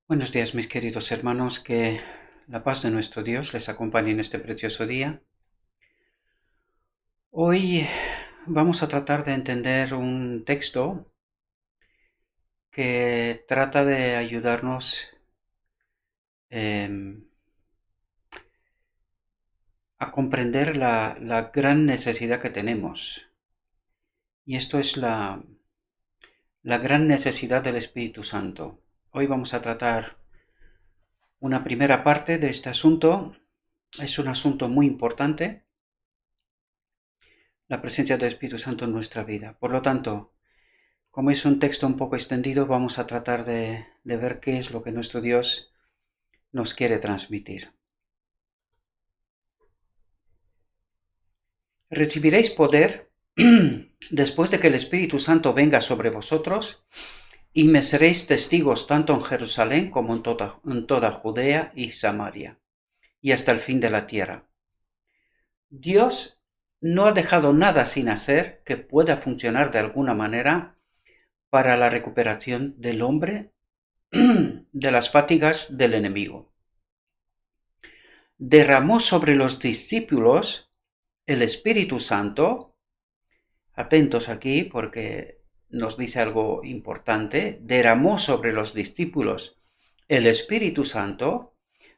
Buenos días, mis queridos hermanos, que la paz de nuestro Dios les acompañe en este precioso día. Hoy vamos a tratar de entender un texto que trata de ayudarnos em, a comprender la gran necesidad que tenemos. Y esto es la gran necesidad del Espíritu Santo. Hoy vamos a tratar una primera parte de este asunto. Es un asunto muy importante, la presencia del Espíritu Santo en nuestra vida. Por lo tanto, como es un texto un poco extendido, vamos a tratar de ver qué es lo que nuestro Dios nos quiere transmitir. Recibiréis poder después de que el Espíritu Santo venga sobre vosotros, y me seréis testigos tanto en Jerusalén como en toda Judea y Samaria, y hasta el fin de la tierra. Dios no ha dejado nada sin hacer que pueda funcionar de alguna manera para la recuperación del hombre de las fatigas del enemigo. Derramó sobre los discípulos el Espíritu Santo. Atentos aquí porque nos dice algo importante. Derramó sobre los discípulos el Espíritu Santo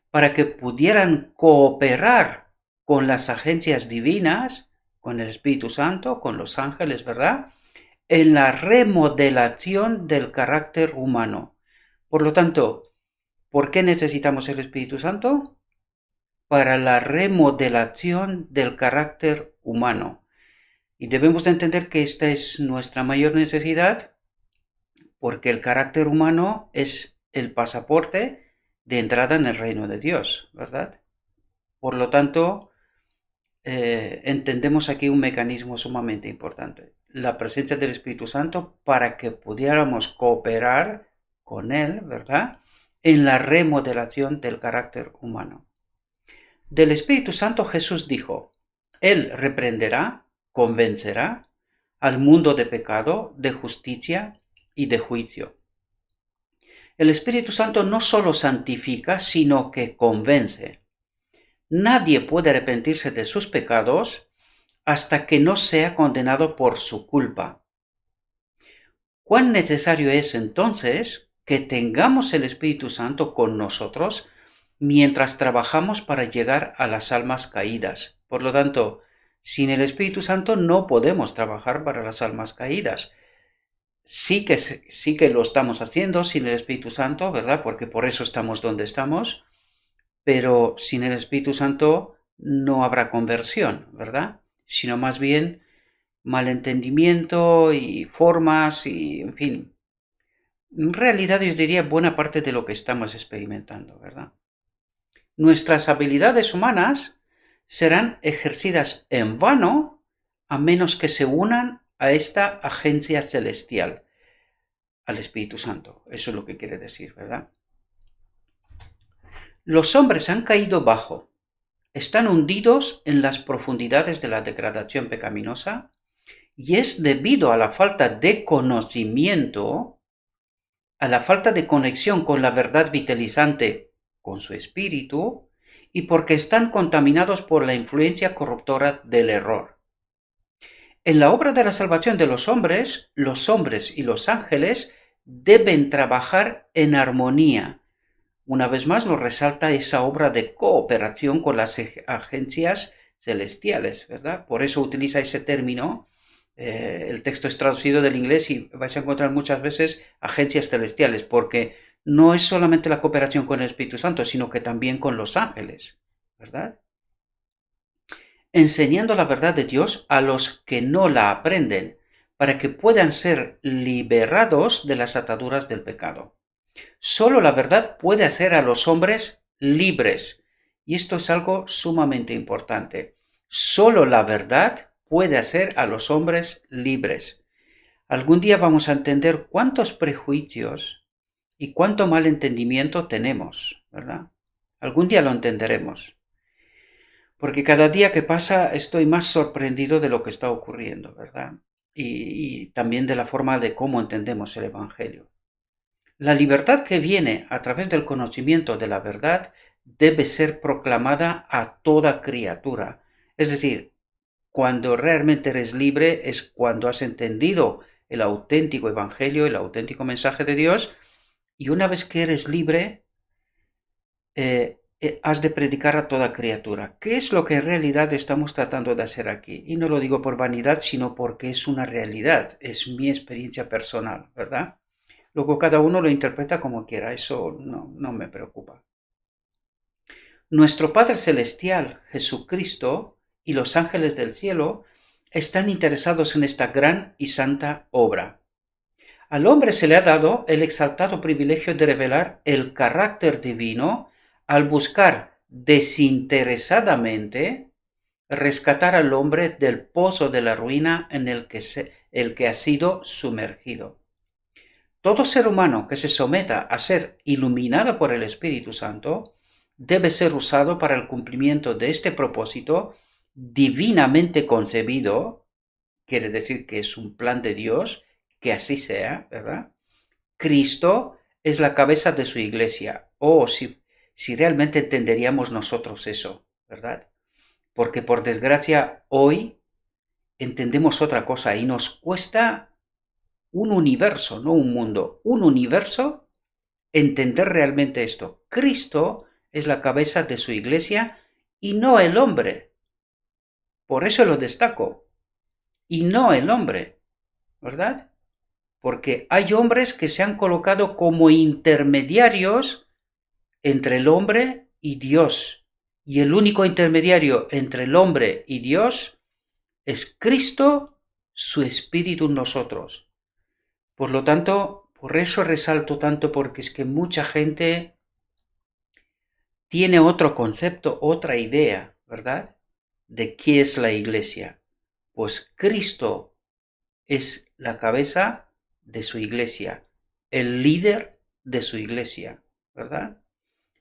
para que pudieran cooperar con las agencias divinas, con el Espíritu Santo, con los ángeles, ¿verdad?, en la remodelación del carácter humano. Por lo tanto, ¿por qué necesitamos el Espíritu Santo? Para la remodelación del carácter humano. Y debemos de entender que esta es nuestra mayor necesidad, porque el carácter humano es el pasaporte de entrada en el reino de Dios, ¿verdad? Por lo tanto, entendemos aquí un mecanismo sumamente importante. La presencia del Espíritu Santo para que pudiéramos cooperar con Él, ¿verdad?, en la remodelación del carácter humano. Del Espíritu Santo Jesús dijo: Él reprenderá, convencerá al mundo de pecado, de justicia y de juicio. El Espíritu Santo no solo santifica, sino que convence. Nadie puede arrepentirse de sus pecados hasta que no sea condenado por su culpa. ¿Cuán necesario es entonces que tengamos el Espíritu Santo con nosotros mientras trabajamos para llegar a las almas caídas? Por lo tanto, sin el Espíritu Santo no podemos trabajar para las almas caídas. Sí que lo estamos haciendo sin el Espíritu Santo, ¿verdad?, porque por eso estamos donde estamos, pero sin el Espíritu Santo no habrá conversión, ¿verdad?, sino más bien malentendimiento y formas y, en fin, en realidad yo diría buena parte de lo que estamos experimentando, ¿verdad? Nuestras habilidades humanas serán ejercidas en vano a menos que se unan a esta agencia celestial, al Espíritu Santo. Eso es lo que quiere decir, ¿verdad? Los hombres han caído bajo, están hundidos en las profundidades de la degradación pecaminosa, y es debido a la falta de conocimiento, a la falta de conexión con la verdad vitalizante, con su espíritu, y porque están contaminados por la influencia corruptora del error. En la obra de la salvación de los hombres y los ángeles deben trabajar en armonía. Una vez más nos resalta esa obra de cooperación con las agencias celestiales, ¿verdad? Por eso utiliza ese término. El texto es traducido del inglés y vais a encontrar muchas veces agencias celestiales, porque no es solamente la cooperación con el Espíritu Santo, sino que también con los ángeles, ¿verdad? Enseñando la verdad de Dios a los que no la aprenden, para que puedan ser liberados de las ataduras del pecado. Solo la verdad puede hacer a los hombres libres, y esto es algo sumamente importante. Solo la verdad puede hacer a los hombres libres. Algún día vamos a entender cuántos prejuicios y cuánto mal entendimiento tenemos, ¿verdad? Algún día lo entenderemos. Porque cada día que pasa estoy más sorprendido de lo que está ocurriendo, ¿verdad? Y también de la forma de cómo entendemos el Evangelio. La libertad que viene a través del conocimiento de la verdad debe ser proclamada a toda criatura. Es decir, cuando realmente eres libre es cuando has entendido el auténtico evangelio, el auténtico mensaje de Dios, y una vez que eres libre, has de predicar a toda criatura. ¿Qué es lo que en realidad estamos tratando de hacer aquí? Y no lo digo por vanidad, sino porque es una realidad, es mi experiencia personal, ¿verdad? Luego cada uno lo interpreta como quiera, eso no me preocupa. Nuestro Padre Celestial, Jesucristo, y los ángeles del cielo están interesados en esta gran y santa obra. Al hombre se le ha dado el exaltado privilegio de revelar el carácter divino al buscar desinteresadamente rescatar al hombre del pozo de la ruina en el que ha sido sumergido. Todo ser humano que se someta a ser iluminado por el Espíritu Santo debe ser usado para el cumplimiento de este propósito divinamente concebido, quiere decir que es un plan de Dios, que así sea, ¿verdad? Cristo es la cabeza de su iglesia. Si realmente entenderíamos nosotros eso, ¿verdad? Porque por desgracia hoy entendemos otra cosa y nos cuesta un universo, no un mundo, un universo, entender realmente esto. Cristo es la cabeza de su iglesia y no el hombre. Por eso lo destaco. Y no el hombre, ¿verdad? Porque hay hombres que se han colocado como intermediarios entre el hombre y Dios. Y el único intermediario entre el hombre y Dios es Cristo, su Espíritu en nosotros. Por lo tanto, por eso resalto tanto, porque es que mucha gente tiene otro concepto, otra idea, ¿verdad? De qué es la iglesia. Pues Cristo es la cabeza de su iglesia, el líder de su iglesia, ¿verdad?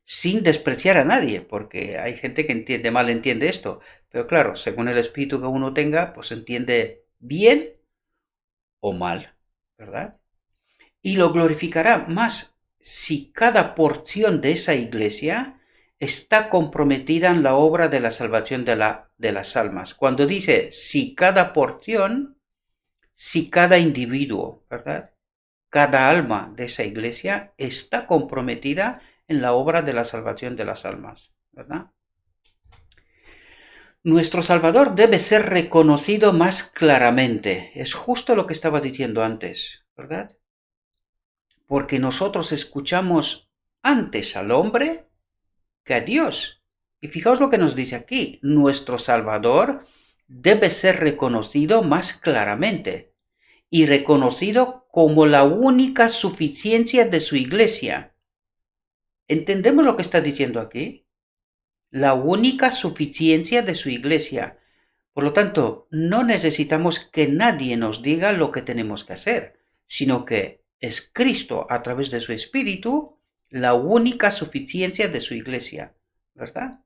Sin despreciar a nadie, porque hay gente que mal entiende esto, pero claro, según el espíritu que uno tenga, pues entiende bien o mal, ¿verdad? Y lo glorificará más si cada porción de esa iglesia está comprometida en la obra de la salvación de las almas. Cuando dice si cada porción, si cada individuo, ¿verdad? Cada alma de esa iglesia está comprometida en la obra de la salvación de las almas, ¿verdad? Nuestro Salvador debe ser reconocido más claramente. Es justo lo que estaba diciendo antes, ¿verdad? Porque nosotros escuchamos antes al hombre que a Dios. Y fijaos lo que nos dice aquí. Nuestro Salvador debe ser reconocido más claramente y reconocido como la única suficiencia de su iglesia. ¿Entendemos lo que está diciendo aquí? La única suficiencia de su iglesia. Por lo tanto, no necesitamos que nadie nos diga lo que tenemos que hacer, sino que es Cristo, a través de su Espíritu, la única suficiencia de su iglesia, ¿verdad?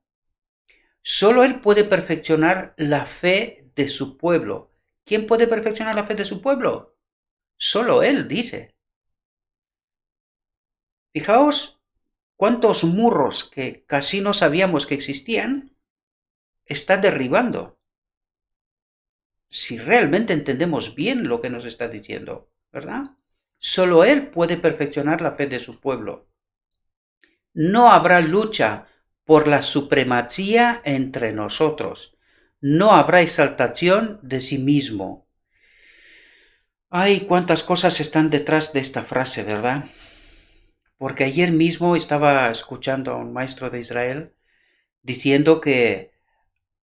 Solo Él puede perfeccionar la fe de su pueblo. ¿Quién puede perfeccionar la fe de su pueblo? Solo Él, dice. Fijaos cuántos muros que casi no sabíamos que existían está derribando. Si realmente entendemos bien lo que nos está diciendo, ¿verdad? Solo Él puede perfeccionar la fe de su pueblo. No habrá lucha por la supremacía entre nosotros. No habrá exaltación de sí mismo. Ay, cuántas cosas están detrás de esta frase, ¿verdad? Porque ayer mismo estaba escuchando a un maestro de Israel diciendo que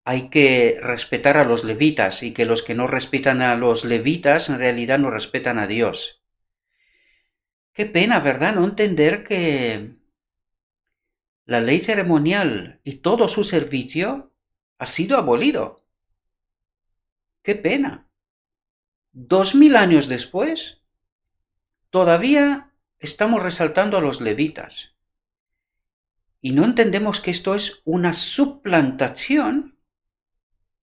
hay que respetar a los levitas y que los que no respetan a los levitas en realidad no respetan a Dios. Qué pena, ¿verdad? No entender que la ley ceremonial y todo su servicio ha sido abolido. Qué pena. 2000 años después, todavía estamos resaltando a los levitas. Y no entendemos que esto es una suplantación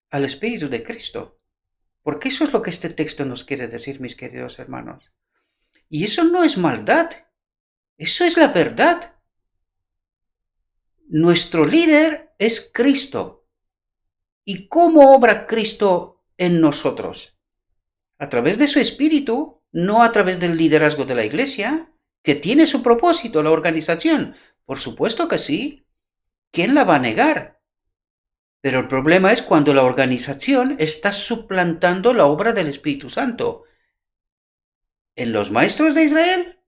al Espíritu de Cristo. Porque eso es lo que este texto nos quiere decir, mis queridos hermanos. Y eso no es maldad. Eso es la verdad. Nuestro líder es Cristo. ¿Y cómo obra Cristo en nosotros? A través de su espíritu, no a través del liderazgo de la iglesia, que tiene su propósito, la organización. Por supuesto que sí. ¿Quién la va a negar? Pero el problema es cuando la organización está suplantando la obra del Espíritu Santo en los maestros de Israel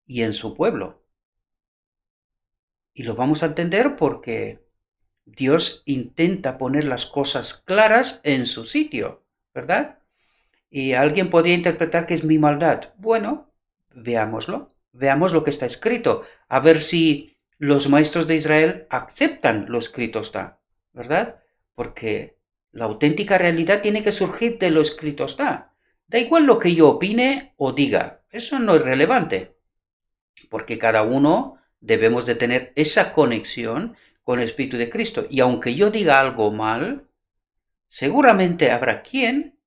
y en su pueblo. Y lo vamos a entender porque Dios intenta poner las cosas claras en su sitio, ¿verdad? Y alguien podría interpretar que es mi maldad. Bueno, veámoslo. Veamos lo que está escrito. A ver si los maestros de Israel aceptan lo escrito está, ¿verdad? Porque la auténtica realidad tiene que surgir de lo escrito está. Da igual lo que yo opine o diga. Eso no es relevante. Porque cada uno debemos de tener esa conexión con el Espíritu de Cristo. Y aunque yo diga algo mal, seguramente habrá quien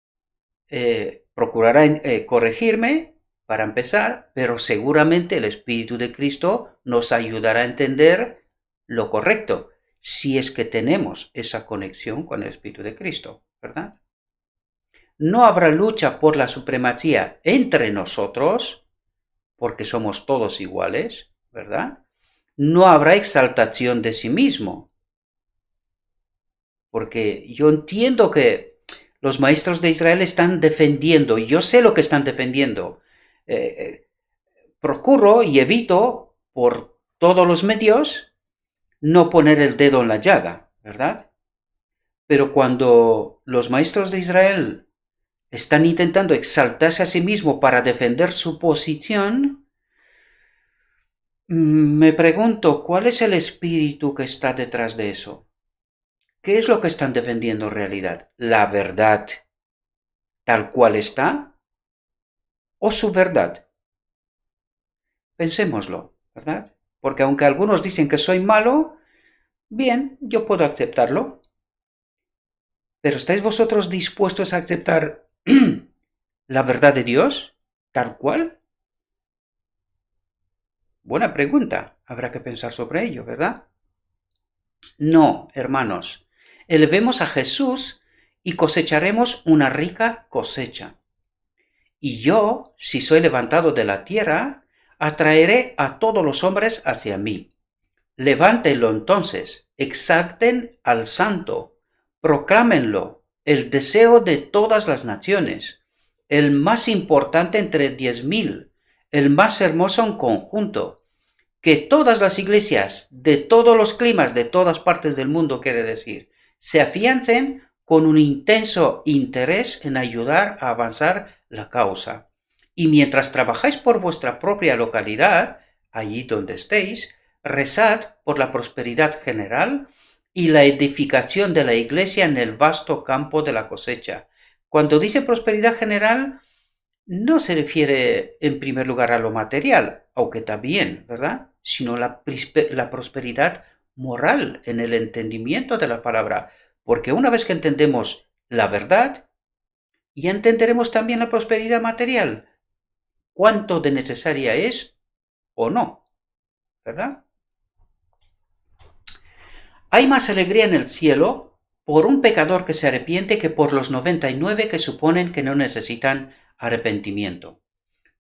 procurará corregirme para empezar, pero seguramente el Espíritu de Cristo nos ayudará a entender lo correcto, si es que tenemos esa conexión con el Espíritu de Cristo, ¿verdad? No habrá lucha por la supremacía entre nosotros, porque somos todos iguales, ¿verdad? No habrá exaltación de sí mismo, porque yo entiendo que los maestros de Israel están defendiendo, y yo sé lo que están defendiendo. Procuro y evito por todos los medios no poner el dedo en la llaga, ¿verdad? Pero cuando los maestros de Israel están intentando exaltarse a sí mismos para defender su posición, me pregunto, ¿cuál es el espíritu que está detrás de eso? ¿Qué es lo que están defendiendo en realidad? ¿La verdad tal cual está? ¿O su verdad? Pensémoslo, ¿verdad? Porque aunque algunos dicen que soy malo, bien, yo puedo aceptarlo. Pero ¿estáis vosotros dispuestos a aceptar la verdad de Dios tal cual? Buena pregunta. Habrá que pensar sobre ello, ¿verdad? No, hermanos. Elevemos a Jesús y cosecharemos una rica cosecha. Y yo, si soy levantado de la tierra, atraeré a todos los hombres hacia mí. Levántenlo entonces, exalten al santo, proclámenlo, el deseo de todas las naciones, el más importante entre 10.000, el más hermoso en conjunto, que todas las iglesias de todos los climas de todas partes del mundo, quiere decir, se afiancen con un intenso interés en ayudar a avanzar la causa. Y mientras trabajáis por vuestra propia localidad, allí donde estéis, rezad por la prosperidad general y la edificación de la iglesia en el vasto campo de la cosecha. Cuando dice prosperidad general, no se refiere en primer lugar a lo material, aunque también, ¿verdad? Sino la prosperidad moral en el entendimiento de la palabra. Porque una vez que entendemos la verdad, ya entenderemos también la prosperidad material. Cuánto de necesaria es o no, ¿verdad? Hay más alegría en el cielo por un pecador que se arrepiente que por los 99 que suponen que no necesitan arrepentimiento.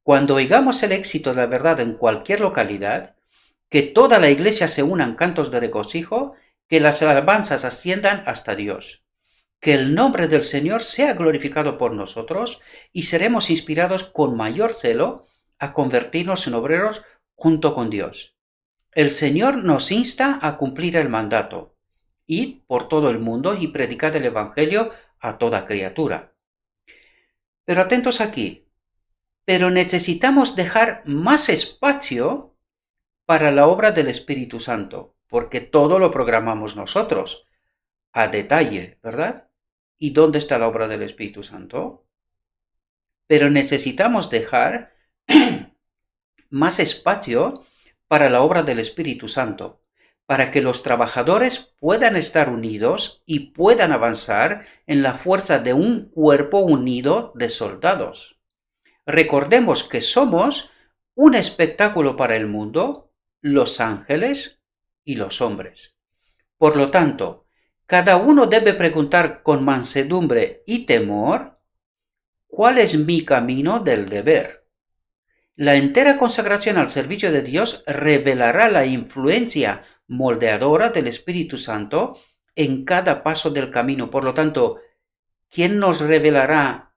Cuando oigamos el éxito de la verdad en cualquier localidad, que toda la iglesia se una en cantos de regocijo, que las alabanzas asciendan hasta Dios. Que el nombre del Señor sea glorificado por nosotros y seremos inspirados con mayor celo a convertirnos en obreros junto con Dios. El Señor nos insta a cumplir el mandato. Id por todo el mundo y predicad el Evangelio a toda criatura. Pero atentos aquí. Pero necesitamos dejar más espacio para la obra del Espíritu Santo, porque todo lo programamos nosotros, a detalle, ¿verdad? ¿Y dónde está la obra del Espíritu Santo? Pero necesitamos dejar más espacio para la obra del Espíritu Santo, para que los trabajadores puedan estar unidos y puedan avanzar en la fuerza de un cuerpo unido de soldados. Recordemos que somos un espectáculo para el mundo, los ángeles y los hombres. Por lo tanto, cada uno debe preguntar con mansedumbre y temor, ¿cuál es mi camino del deber? La entera consagración al servicio de Dios revelará la influencia moldeadora del Espíritu Santo en cada paso del camino. Por lo tanto, ¿quién nos revelará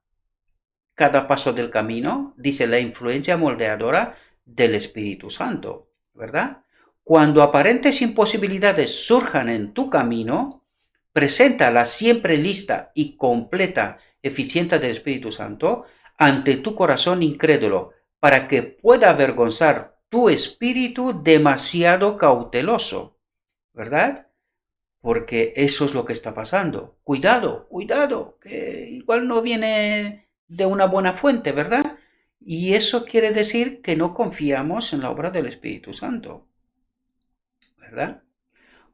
cada paso del camino? Dice la influencia moldeadora del Espíritu Santo, ¿verdad? Cuando aparentes imposibilidades surjan en tu camino, presenta la siempre lista y completa eficiencia del Espíritu Santo ante tu corazón incrédulo, para que pueda avergonzar tu espíritu demasiado cauteloso, ¿verdad? Porque eso es lo que está pasando. Cuidado, cuidado, que igual no viene de una buena fuente, ¿verdad? Y eso quiere decir que no confiamos en la obra del Espíritu Santo, ¿verdad?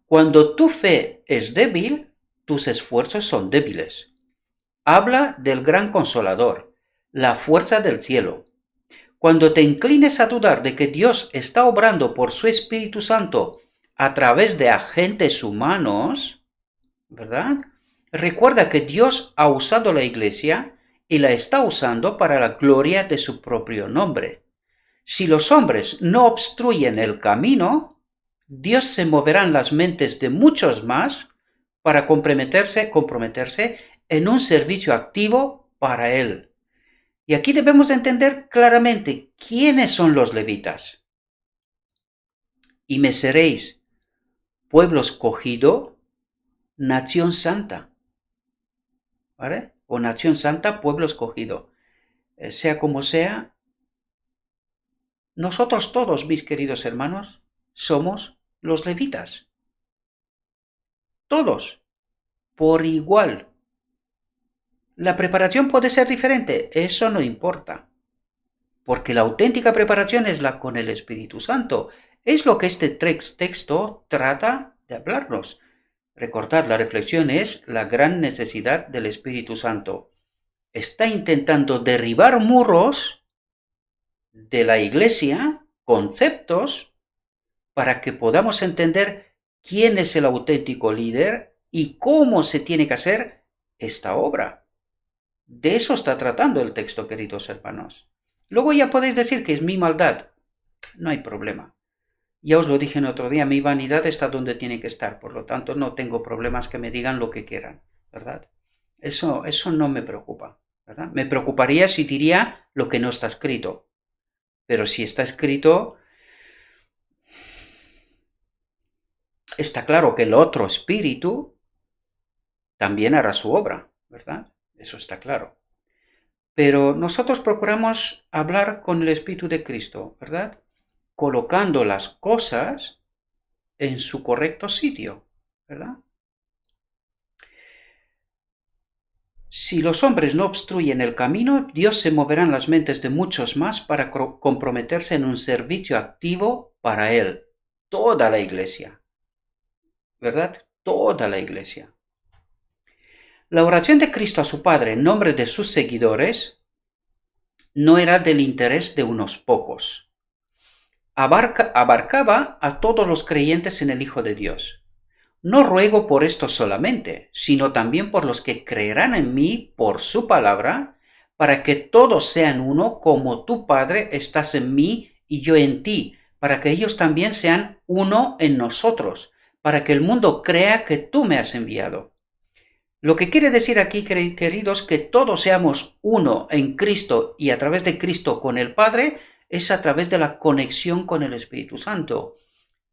Cuando tu fe es débil, tus esfuerzos son débiles. Habla del gran consolador, la fuerza del cielo. Cuando te inclines a dudar de que Dios está obrando por su Espíritu Santo a través de agentes humanos, ¿verdad? Recuerda que Dios ha usado la iglesia y la está usando para la gloria de su propio nombre. Si los hombres no obstruyen el camino, Dios se moverá en las mentes de muchos más para comprometerse en un servicio activo para Él. Y aquí debemos entender claramente quiénes son los levitas. Y me seréis pueblo escogido, nación santa. ¿Vale? O nación santa, pueblo escogido. Sea como sea, nosotros todos, mis queridos hermanos, somos los levitas. Todos, por igual. La preparación puede ser diferente, eso no importa. Porque la auténtica preparación es la con el Espíritu Santo. Es lo que este texto trata de hablarnos. Recordad, la reflexión es la gran necesidad del Espíritu Santo. Está intentando derribar muros de la iglesia, conceptos, para que podamos entender quién es el auténtico líder y cómo se tiene que hacer esta obra. De eso está tratando el texto, queridos hermanos. Luego ya podéis decir que es mi maldad. No hay problema. Ya os lo dije en otro día, mi vanidad está donde tiene que estar, por lo tanto no tengo problemas que me digan lo que quieran, ¿verdad? Eso no me preocupa, ¿verdad? Me preocuparía si diría lo que no está escrito. Pero si está escrito, está claro que el otro espíritu también hará su obra, ¿verdad? Eso está claro. Pero nosotros procuramos hablar con el Espíritu de Cristo, ¿verdad? Colocando las cosas en su correcto sitio, ¿verdad? Si los hombres no obstruyen el camino, Dios se moverá en las mentes de muchos más para comprometerse en un servicio activo para Él. Toda la iglesia, ¿verdad? Toda la iglesia. La oración de Cristo a su Padre en nombre de sus seguidores no era del interés de unos pocos. Abarcaba a todos los creyentes en el Hijo de Dios. No ruego por esto solamente, sino también por los que creerán en mí por su palabra, para que todos sean uno como tu Padre estás en mí y yo en ti, para que ellos también sean uno en nosotros, para que el mundo crea que tú me has enviado. Lo que quiere decir aquí, queridos, que todos seamos uno en Cristo y a través de Cristo con el Padre, es a través de la conexión con el Espíritu Santo.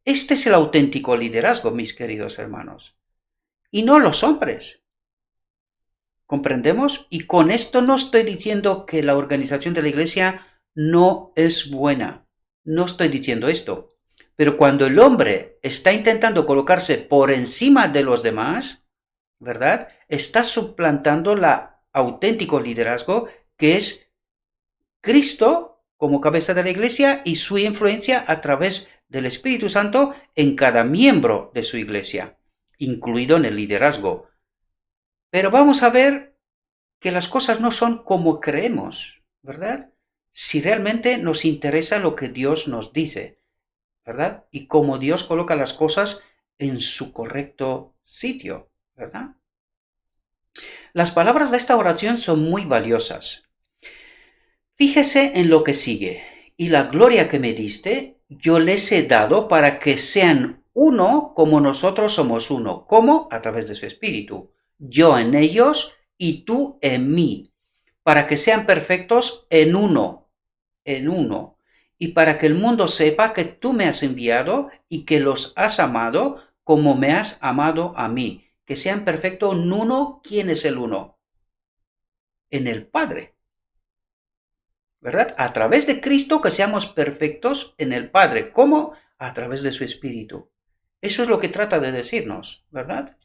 Este es el auténtico liderazgo, mis queridos hermanos, y no los hombres. ¿Comprendemos? Y con esto no estoy diciendo que la organización de la iglesia no es buena. No estoy diciendo esto. Pero cuando el hombre está intentando colocarse por encima de los demás, ¿verdad? Está suplantando el auténtico liderazgo que es Cristo como cabeza de la iglesia y su influencia a través del Espíritu Santo en cada miembro de su iglesia, incluido en el liderazgo. Pero vamos a ver que las cosas no son como creemos, ¿verdad? si realmente nos interesa lo que Dios nos dice, ¿verdad? Y cómo Dios coloca las cosas en su correcto sitio, ¿verdad? Las palabras de esta oración son muy valiosas. Fíjese en lo que sigue. Y la gloria que me diste, yo les he dado para que sean uno como nosotros somos uno. ¿Cómo? A través de su Espíritu. Yo en ellos y tú en mí. Para que sean perfectos en uno. En uno. Y para que el mundo sepa que tú me has enviado y que los has amado como me has amado a mí. Que sean perfectos en uno. ¿Quién es el uno? En el Padre. ¿Verdad? A través de Cristo que seamos perfectos en el Padre. ¿Cómo? A través de su Espíritu. Eso es lo que trata de decirnos, ¿verdad?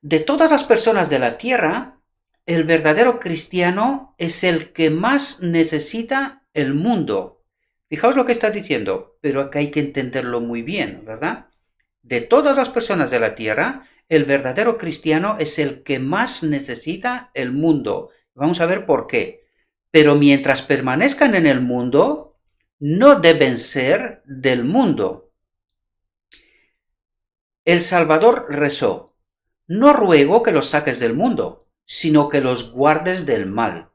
De todas las personas de la tierra, el verdadero cristiano es el que más necesita el mundo. Fijaos lo que está diciendo, pero acá hay que entenderlo muy bien, ¿verdad? De todas las personas de la tierra, el verdadero cristiano es el que más necesita el mundo. Vamos a ver por qué. Pero mientras permanezcan en el mundo, no deben ser del mundo. El Salvador rezó: no ruego que los saques del mundo, sino que los guardes del mal.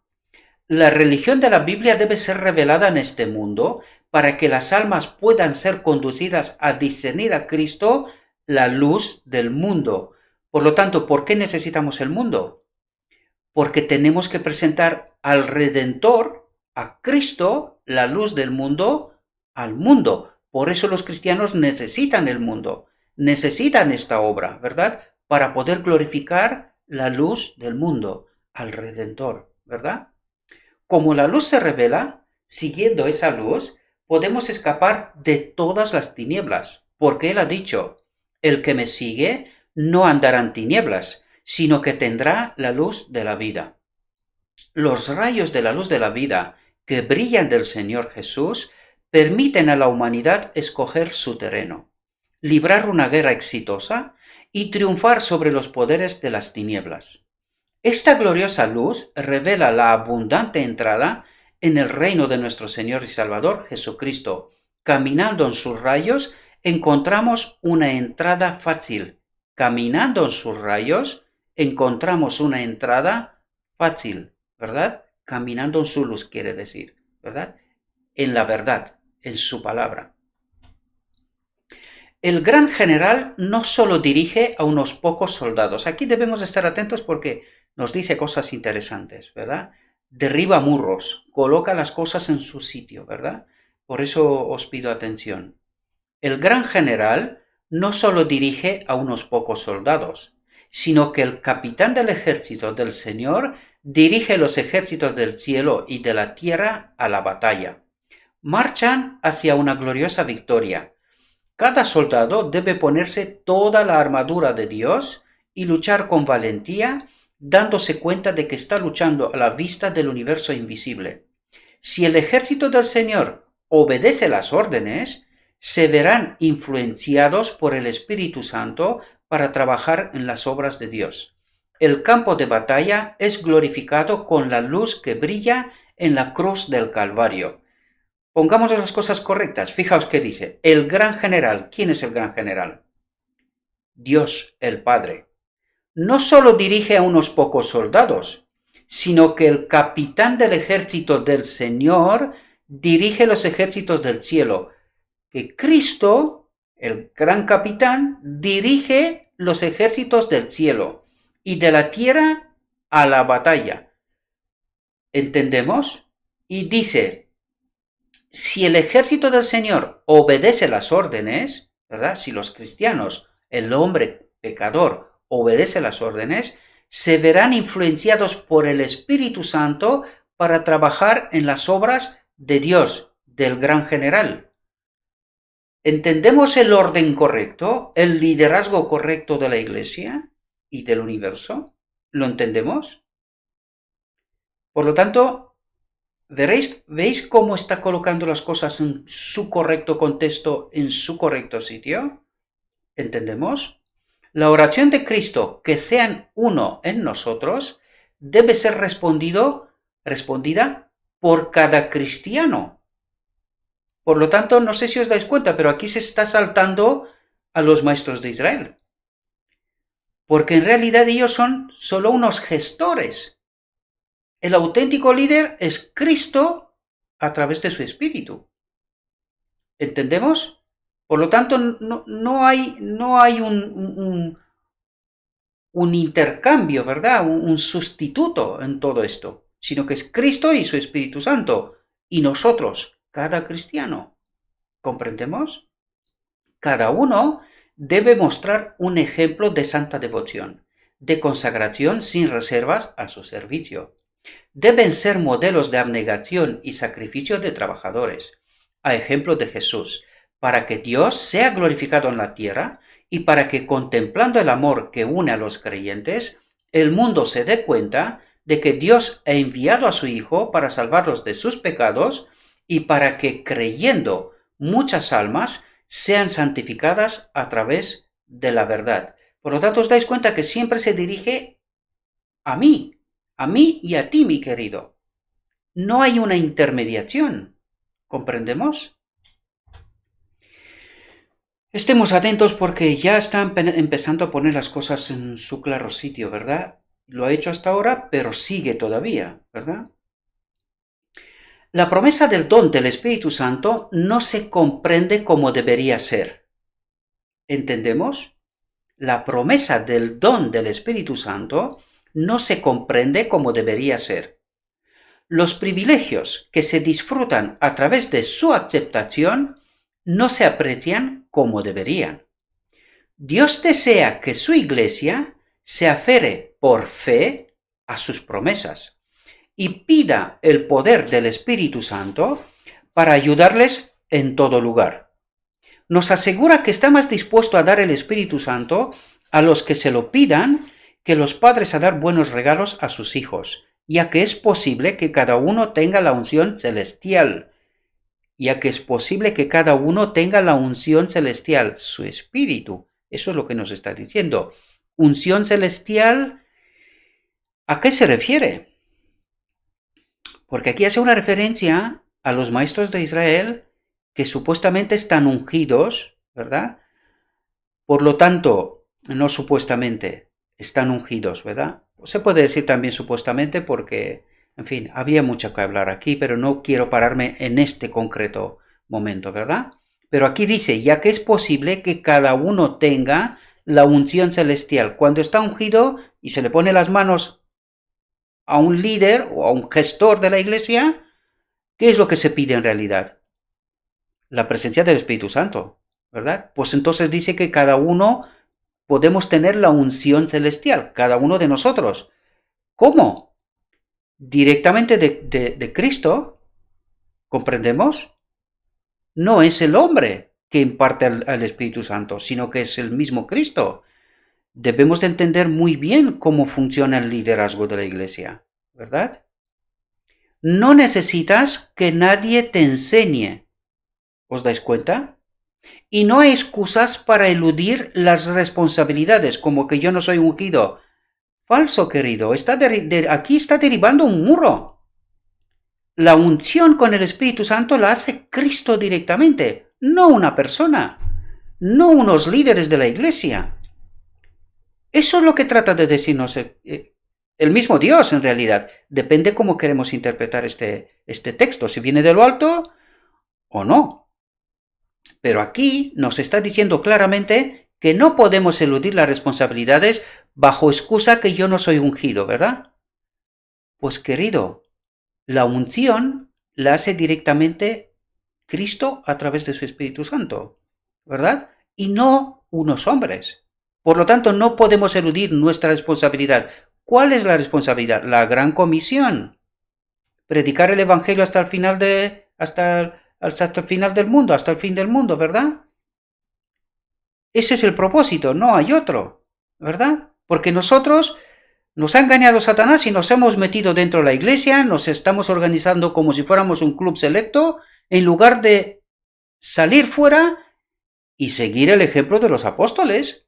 La religión de la Biblia debe ser revelada en este mundo para que las almas puedan ser conducidas a discernir a Cristo, la luz del mundo. Por lo tanto, ¿por qué necesitamos el mundo? Porque tenemos que presentar al Redentor, a Cristo, la luz del mundo, al mundo. Por eso los cristianos necesitan el mundo, necesitan esta obra, ¿verdad? Para poder glorificar la luz del mundo, al Redentor, ¿verdad? Como la luz se revela, siguiendo esa luz, podemos escapar de todas las tinieblas, porque Él ha dicho: el que me sigue no andará en tinieblas, sino que tendrá la luz de la vida. Los rayos de la luz de la vida que brillan del Señor Jesús permiten a la humanidad escoger su terreno, librar una guerra exitosa y triunfar sobre los poderes de las tinieblas. Esta gloriosa luz revela la abundante entrada en el reino de nuestro Señor y Salvador Jesucristo. Caminando en sus rayos encontramos una entrada fácil. Caminando en sus rayos encontramos una entrada fácil, ¿verdad? Caminando en su luz quiere decir, ¿verdad? En la verdad, en su palabra. El gran general no solo dirige a unos pocos soldados. Aquí debemos estar atentos porque nos dice cosas interesantes, ¿verdad? Derriba muros, coloca las cosas en su sitio, ¿verdad? Por eso os pido atención. El gran general no solo dirige a unos pocos soldados, sino que el capitán del ejército del Señor dirige los ejércitos del cielo y de la tierra a la batalla. Marchan hacia una gloriosa victoria. Cada soldado debe ponerse toda la armadura de Dios y luchar con valentía, dándose cuenta de que está luchando a la vista del universo invisible. Si el ejército del Señor obedece las órdenes, se verán influenciados por el Espíritu Santo para trabajar en las obras de Dios. El campo de batalla es glorificado con la luz que brilla en la cruz del Calvario. Pongamos las cosas correctas. Fijaos qué dice. El gran general. ¿Quién es el gran general? Dios, el Padre. No solo dirige a unos pocos soldados, sino que el capitán del ejército del Señor dirige los ejércitos del cielo. Que Cristo, el gran capitán, dirige los ejércitos del cielo y de la tierra a la batalla. ¿Entendemos? Y dice: si el ejército del Señor obedece las órdenes, ¿verdad? Si los cristianos, el hombre pecador, obedece las órdenes, se verán influenciados por el Espíritu Santo para trabajar en las obras de Dios, del gran general. ¿Entendemos el orden correcto, el liderazgo correcto de la Iglesia y del universo? ¿Lo entendemos? Por lo tanto, ¿veis cómo está colocando las cosas en su correcto contexto, en su correcto sitio? ¿Entendemos? La oración de Cristo, que sean uno en nosotros, debe ser respondida por cada cristiano. Por lo tanto, no sé si os dais cuenta, pero aquí se está saltando a los maestros de Israel. Porque en realidad ellos son solo unos gestores. El auténtico líder es Cristo a través de su Espíritu. ¿Entendemos? Por lo tanto, no hay un intercambio, ¿verdad? Un sustituto en todo esto, sino que es Cristo y su Espíritu Santo, y nosotros, cada cristiano. ¿Comprendemos? Cada uno debe mostrar un ejemplo de santa devoción, de consagración sin reservas a su servicio. Deben ser modelos de abnegación y sacrificio de trabajadores, a ejemplo de Jesús, para que Dios sea glorificado en la tierra y para que, contemplando el amor que une a los creyentes, el mundo se dé cuenta de que Dios ha enviado a su Hijo para salvarlos de sus pecados y para que, creyendo, muchas almas sean santificadas a través de la verdad. Por lo tanto, os dais cuenta que siempre se dirige a mí y a ti, mi querido. No hay una intermediación. ¿Comprendemos? Estemos atentos porque ya están empezando a poner las cosas en su claro sitio, ¿verdad? Lo ha hecho hasta ahora, pero sigue todavía, ¿verdad? La promesa del don del Espíritu Santo no se comprende como debería ser. ¿Entendemos? La promesa del don del Espíritu Santo no se comprende como debería ser. Los privilegios que se disfrutan a través de su aceptación no se aprecian como deberían. Dios desea que su iglesia se aferre por fe a sus promesas y pida el poder del Espíritu Santo para ayudarles en todo lugar. Nos asegura que está más dispuesto a dar el Espíritu Santo a los que se lo pidan que los padres a dar buenos regalos a sus hijos, ya que es posible que cada uno tenga la unción celestial, su espíritu. Eso es lo que nos está diciendo. Unción celestial, ¿a qué se refiere? Porque aquí hace una referencia a los maestros de Israel que supuestamente están ungidos, ¿verdad? Por lo tanto, no supuestamente, están ungidos, ¿verdad? Se puede decir también supuestamente porque, en fin, había mucho que hablar aquí, pero no quiero pararme en este concreto momento, ¿verdad? Pero aquí dice, ya que es posible que cada uno tenga la unción celestial. Cuando está ungido y se le pone las manos a un líder o a un gestor de la iglesia, ¿qué es lo que se pide en realidad? La presencia del Espíritu Santo, ¿verdad? Pues entonces dice que cada uno podemos tener la unción celestial, cada uno de nosotros. ¿Cómo? Directamente de Cristo, ¿comprendemos? No es el hombre que imparte al Espíritu Santo, sino que es el mismo Cristo. Debemos de entender muy bien cómo funciona el liderazgo de la iglesia, ¿verdad? No necesitas que nadie te enseñe. ¿Os dais cuenta? Y no hay excusas para eludir las responsabilidades, como que yo no soy ungido. Falso, querido. Aquí está derivando un muro. La unción con el Espíritu Santo la hace Cristo directamente, no una persona, no unos líderes de la iglesia. Eso es lo que trata de decirnos el mismo Dios, en realidad. Depende cómo queremos interpretar este texto, si viene de lo alto o no. Pero aquí nos está diciendo claramente que no podemos eludir las responsabilidades bajo excusa que yo no soy ungido, ¿verdad? Pues querido, la unción la hace directamente Cristo a través de su Espíritu Santo, ¿verdad? Y no unos hombres. Por lo tanto, no podemos eludir nuestra responsabilidad. ¿Cuál es la responsabilidad? La gran comisión. Predicar el Evangelio hasta el final hasta el final del mundo, hasta el fin del mundo, ¿verdad? Ese es el propósito, no hay otro, ¿verdad? Porque nosotros nos ha engañado Satanás y nos hemos metido dentro de la iglesia, nos estamos organizando como si fuéramos un club selecto, en lugar de salir fuera y seguir el ejemplo de los apóstoles,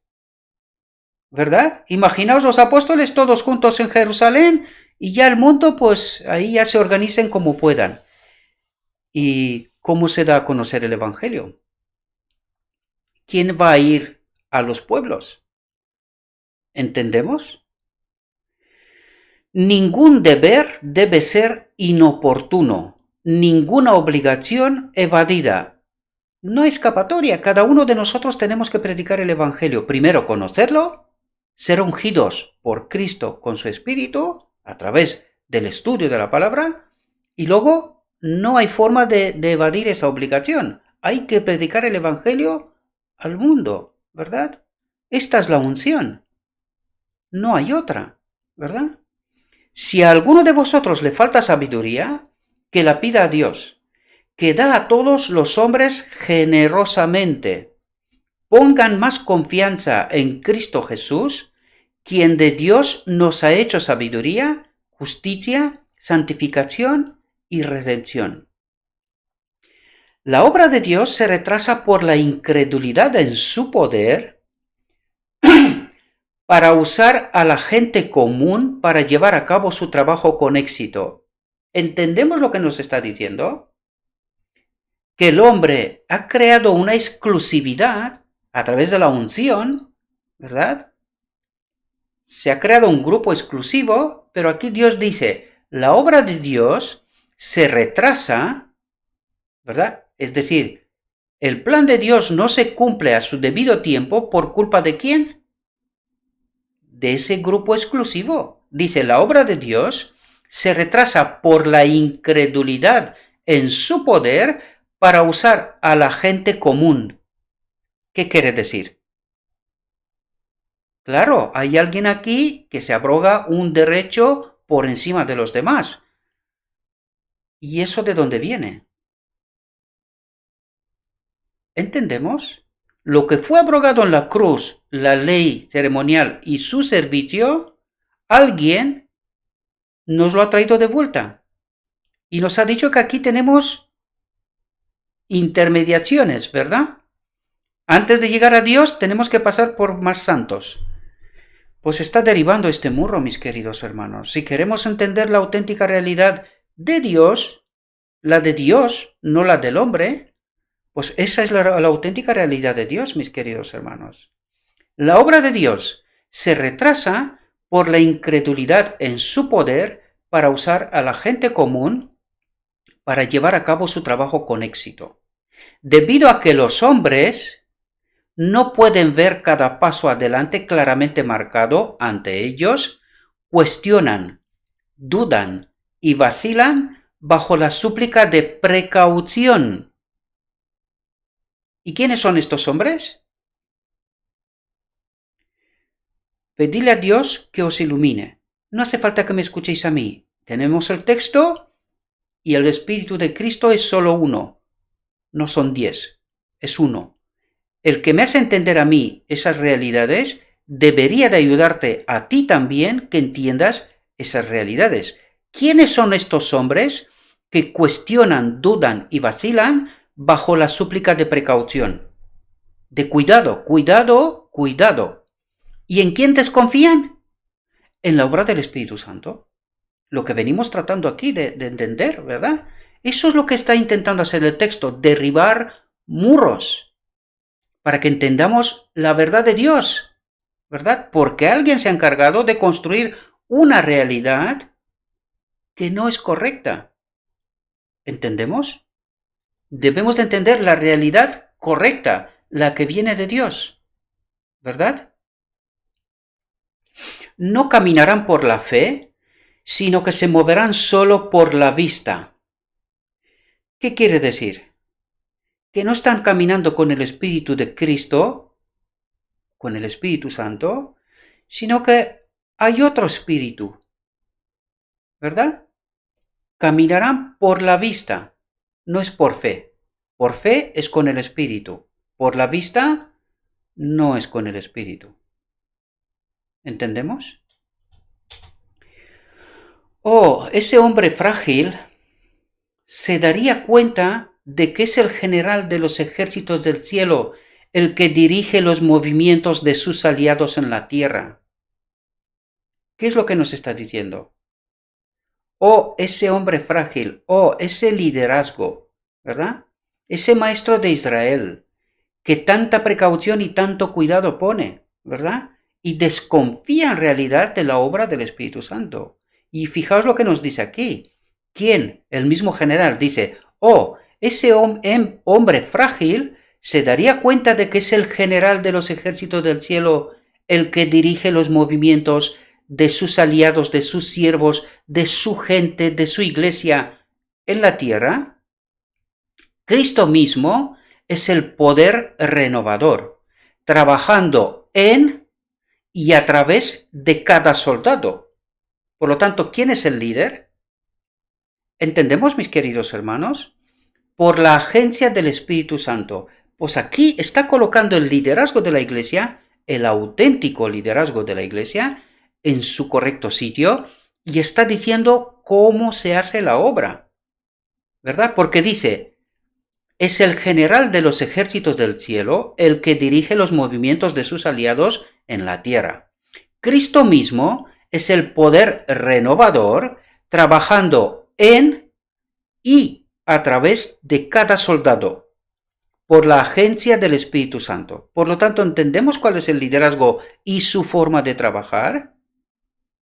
¿verdad? Imaginaos los apóstoles todos juntos en Jerusalén Y ya el mundo, pues ahí ya se organicen como puedan. ¿Y cómo se da a conocer el Evangelio? ¿Quién va a ir a los pueblos? ¿Entendemos? Ningún deber debe ser inoportuno, ninguna obligación evadida. No hay escapatoria, cada uno de nosotros tenemos que predicar el Evangelio. Primero conocerlo, ser ungidos por Cristo con su Espíritu a través del estudio de la palabra, y luego no hay forma de evadir esa obligación. Hay que predicar el Evangelio al mundo, ¿verdad? Esta es la unción. No hay otra, ¿verdad? Si a alguno de vosotros le falta sabiduría, que la pida a Dios, que da a todos los hombres generosamente. Pongan más confianza en Cristo Jesús, quien de Dios nos ha hecho sabiduría, justicia, santificación y redención. La obra de Dios se retrasa por la incredulidad en su poder para usar a la gente común para llevar a cabo su trabajo con éxito. ¿Entendemos lo que nos está diciendo? Que el hombre ha creado una exclusividad a través de la unción, ¿verdad? Se ha creado un grupo exclusivo, pero aquí Dios dice, la obra de Dios se retrasa, ¿verdad? Es decir, el plan de Dios no se cumple a su debido tiempo por culpa de ¿quién? De ese grupo exclusivo. Dice, la obra de Dios se retrasa por la incredulidad en su poder para usar a la gente común. ¿Qué quiere decir? Claro, hay alguien aquí que se abroga un derecho por encima de los demás. ¿Y eso de dónde viene? ¿Entendemos? Lo que fue abrogado en la cruz, la ley ceremonial y su servicio, alguien nos lo ha traído de vuelta. Y nos ha dicho que aquí tenemos intermediaciones, ¿verdad? Antes de llegar a Dios tenemos que pasar por más santos. Pues está derribando este muro, mis queridos hermanos. Si queremos entender la auténtica realidad de Dios, la de Dios, no la del hombre, pues esa es la auténtica realidad de Dios, mis queridos hermanos. La obra de Dios se retrasa por la incredulidad en su poder para usar a la gente común para llevar a cabo su trabajo con éxito. Debido a que los hombres no pueden ver cada paso adelante claramente marcado ante ellos, cuestionan, dudan y vacilan bajo la súplica de precaución. ¿Y quiénes son estos hombres? Pedidle a Dios que os ilumine. No hace falta que me escuchéis a mí. Tenemos el texto y el Espíritu de Cristo es solo uno. No son 10, es uno. El que me hace entender a mí esas realidades debería de ayudarte a ti también que entiendas esas realidades. ¿Quiénes son estos hombres que cuestionan, dudan y vacilan bajo la súplica de precaución? De cuidado, cuidado, cuidado. ¿Y en quién desconfían? En la obra del Espíritu Santo. Lo que venimos tratando aquí de entender, ¿verdad? Eso es lo que está intentando hacer el texto, derribar muros, para que entendamos la verdad de Dios, ¿verdad? Porque alguien se ha encargado de construir una realidad que no es correcta. ¿Entendemos? Debemos de entender la realidad correcta, la que viene de Dios, ¿verdad? No caminarán por la fe, sino que se moverán solo por la vista. ¿Qué quiere decir? Que no están caminando con el Espíritu de Cristo, con el Espíritu Santo, sino que hay otro espíritu, ¿verdad? Caminarán por la vista, no es por fe. Por fe es con el Espíritu, por la vista no es con el Espíritu. ¿Entendemos? Oh, ese hombre frágil se daría cuenta de que es el general de los ejércitos del cielo el que dirige los movimientos de sus aliados en la tierra. ¿Qué es lo que nos está diciendo? o ese hombre frágil, o ese liderazgo, ¿verdad? Ese maestro de Israel, que tanta precaución y tanto cuidado pone, ¿verdad? Y desconfía en realidad de la obra del Espíritu Santo. Y fijaos lo que nos dice aquí. ¿Quién? El mismo general dice, oh, ese hombre frágil se daría cuenta de que es el general de los ejércitos del cielo el que dirige los movimientos de sus aliados, de sus siervos, de su gente, de su iglesia en la tierra. Cristo mismo es el poder renovador, trabajando en y a través de cada soldado. Por lo tanto, ¿quién es el líder? ¿Entendemos, mis queridos hermanos? Por la agencia del Espíritu Santo. Pues aquí está colocando el liderazgo de la iglesia, el auténtico liderazgo de la iglesia, en su correcto sitio y está diciendo cómo se hace la obra, ¿verdad? Porque dice, es el general de los ejércitos del cielo el que dirige los movimientos de sus aliados en la tierra. Cristo mismo es el poder renovador trabajando en y a través de cada soldado por la agencia del Espíritu Santo. Por lo tanto, ¿entendemos cuál es el liderazgo y su forma de trabajar?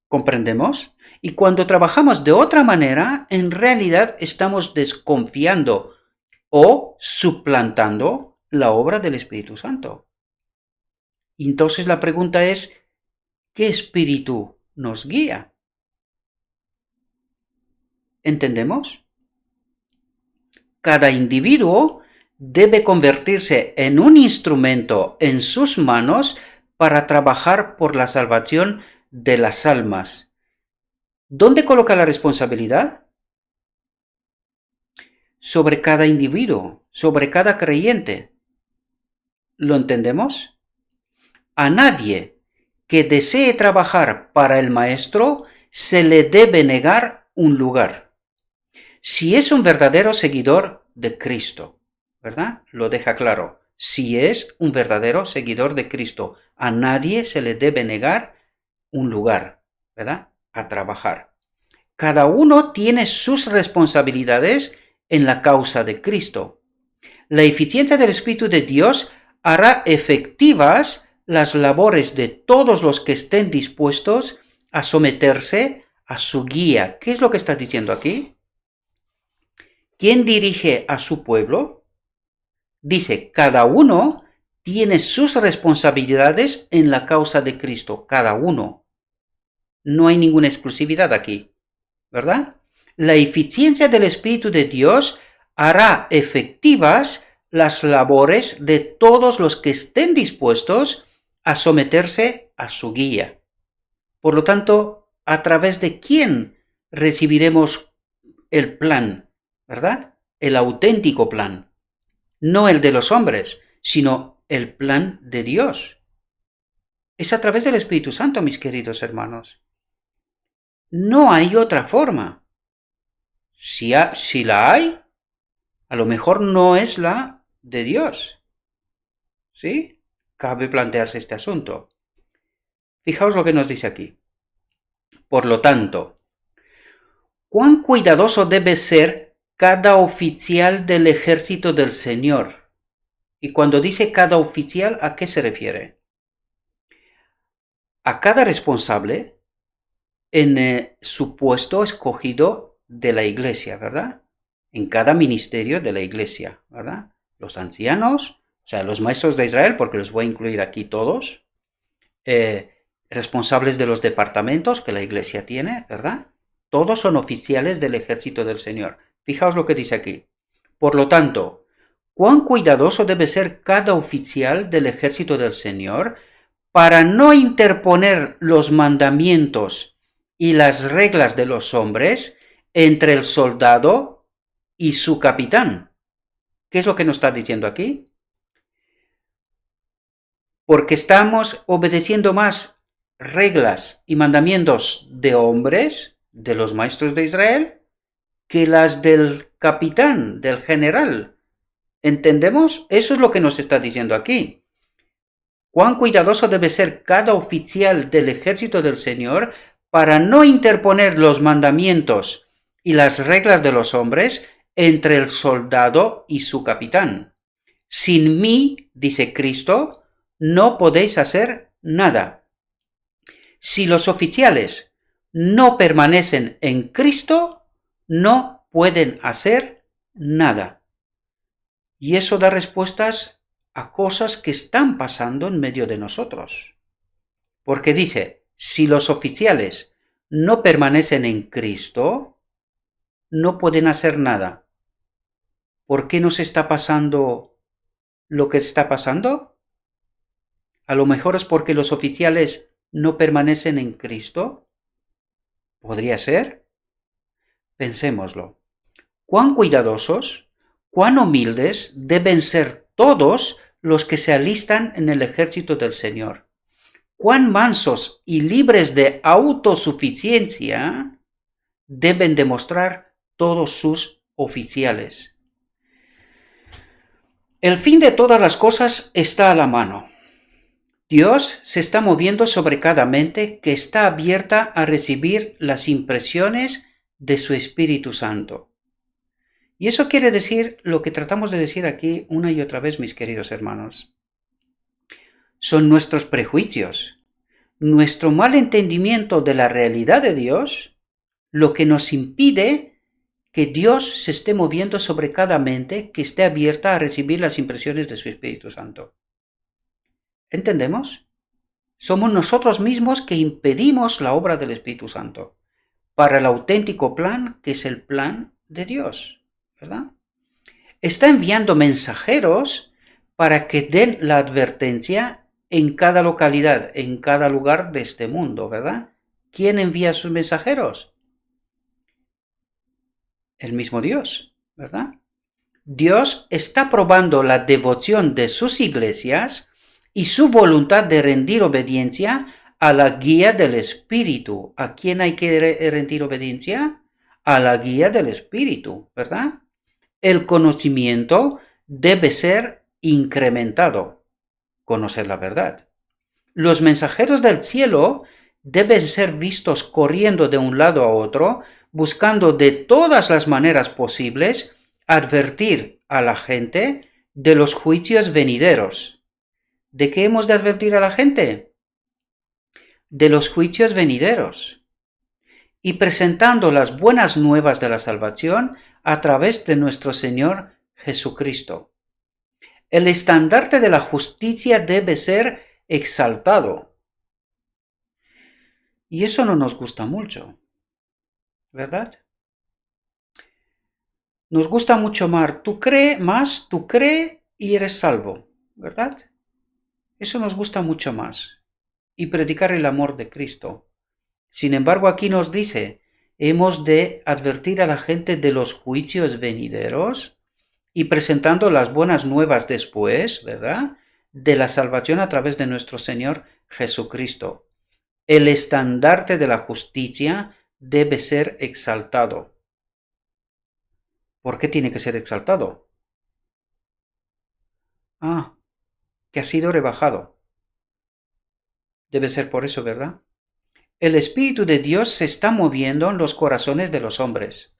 ¿Comprendemos? Y cuando trabajamos de otra manera, en realidad estamos desconfiando o suplantando la obra del Espíritu Santo. Y entonces la pregunta es, ¿qué espíritu nos guía? ¿Entendemos? Cada individuo debe convertirse en un instrumento en sus manos para trabajar por la salvación de las almas. ¿Dónde coloca la responsabilidad? Sobre cada individuo, sobre cada creyente. ¿Lo entendemos? A nadie que desee trabajar para el Maestro se le debe negar un lugar. Si es un verdadero seguidor de Cristo, ¿verdad? Lo deja claro. Si es un verdadero seguidor de Cristo, a nadie se le debe negar un lugar, ¿verdad? A trabajar. Cada uno tiene sus responsabilidades en la causa de Cristo. La eficiencia del Espíritu de Dios hará efectivas las labores de todos los que estén dispuestos a someterse a su guía. ¿Qué es lo que está diciendo aquí? ¿Quién dirige a su pueblo? Dice, cada uno tiene sus responsabilidades en la causa de Cristo, cada uno. No hay ninguna exclusividad aquí, ¿verdad? La eficiencia del Espíritu de Dios hará efectivas las labores de todos los que estén dispuestos a someterse a su guía. Por lo tanto, ¿a través de quién recibiremos el plan? ¿Verdad? El auténtico plan. No el de los hombres, sino el plan de Dios. Es a través del Espíritu Santo, mis queridos hermanos. No hay otra forma. Si la hay, a lo mejor no es la de Dios. ¿Sí? Cabe plantearse este asunto. Fijaos lo que nos dice aquí. Por lo tanto, ¿cuán cuidadoso debe ser cada oficial del ejército del Señor? Y cuando dice cada oficial, ¿a qué se refiere? A cada responsable en su puesto escogido de la iglesia, ¿verdad? En cada ministerio de la iglesia, ¿verdad? Los ancianos, o sea, los maestros de Israel, porque los voy a incluir aquí todos, responsables de los departamentos que la iglesia tiene, ¿verdad? Todos son oficiales del ejército del Señor. Fijaos lo que dice aquí. Por lo tanto, cuán cuidadoso debe ser cada oficial del ejército del Señor para no interponer los mandamientos y las reglas de los hombres entre el soldado y su capitán. ¿Qué es lo que nos está diciendo aquí? Porque estamos obedeciendo más reglas y mandamientos de hombres, de los maestros de Israel, que las del capitán, del general. ¿Entendemos? Eso es lo que nos está diciendo aquí. Cuán cuidadoso debe ser cada oficial del ejército del Señor para no interponer los mandamientos y las reglas de los hombres entre el soldado y su capitán. Sin mí, dice Cristo, no podéis hacer nada. Si los oficiales no permanecen en Cristo, no pueden hacer nada. Y eso da respuestas a cosas que están pasando en medio de nosotros. Porque dice, si los oficiales no permanecen en Cristo, no pueden hacer nada. ¿Por qué nos está pasando lo que está pasando? A lo mejor es porque los oficiales no permanecen en Cristo. ¿Podría ser? Pensémoslo. ¿Cuán cuidadosos, cuán humildes deben ser todos los que se alistan en el ejército del Señor? ¿Cuán mansos y libres de autosuficiencia deben demostrar todos sus oficiales? El fin de todas las cosas está a la mano. Dios se está moviendo sobre cada mente que está abierta a recibir las impresiones de su Espíritu Santo. Y eso quiere decir lo que tratamos de decir aquí una y otra vez, mis queridos hermanos. Son nuestros prejuicios, nuestro mal entendimiento de la realidad de Dios, lo que nos impide que Dios se esté moviendo sobre cada mente que esté abierta a recibir las impresiones de su Espíritu Santo. ¿Entendemos? Somos nosotros mismos que impedimos la obra del Espíritu Santo para el auténtico plan que es el plan de Dios, ¿verdad? Está enviando mensajeros para que den la advertencia en cada localidad, en cada lugar de este mundo, ¿verdad? ¿Quién envía sus mensajeros? El mismo Dios, ¿verdad? Dios está probando la devoción de sus iglesias y su voluntad de rendir obediencia a la guía del Espíritu. ¿A quién hay que rendir obediencia? A la guía del Espíritu, ¿verdad? El conocimiento debe ser incrementado. Conocer la verdad. Los mensajeros del cielo deben ser vistos corriendo de un lado a otro, buscando de todas las maneras posibles advertir a la gente de los juicios venideros. ¿De qué hemos de advertir a la gente? De los juicios venideros. Y presentando las buenas nuevas de la salvación a través de nuestro Señor Jesucristo. El estandarte de la justicia debe ser exaltado. Y eso no nos gusta mucho, ¿verdad? Nos gusta mucho más, tú cree y eres salvo, ¿verdad? Eso nos gusta mucho más. Y predicar el amor de Cristo. Sin embargo, aquí nos dice, hemos de advertir a la gente de los juicios venideros y presentando las buenas nuevas después, ¿verdad? De la salvación a través de nuestro Señor Jesucristo. El estandarte de la justicia debe ser exaltado. ¿Por qué tiene que ser exaltado? Que ha sido rebajado. Debe ser por eso, ¿verdad? El Espíritu de Dios se está moviendo en los corazones de los hombres.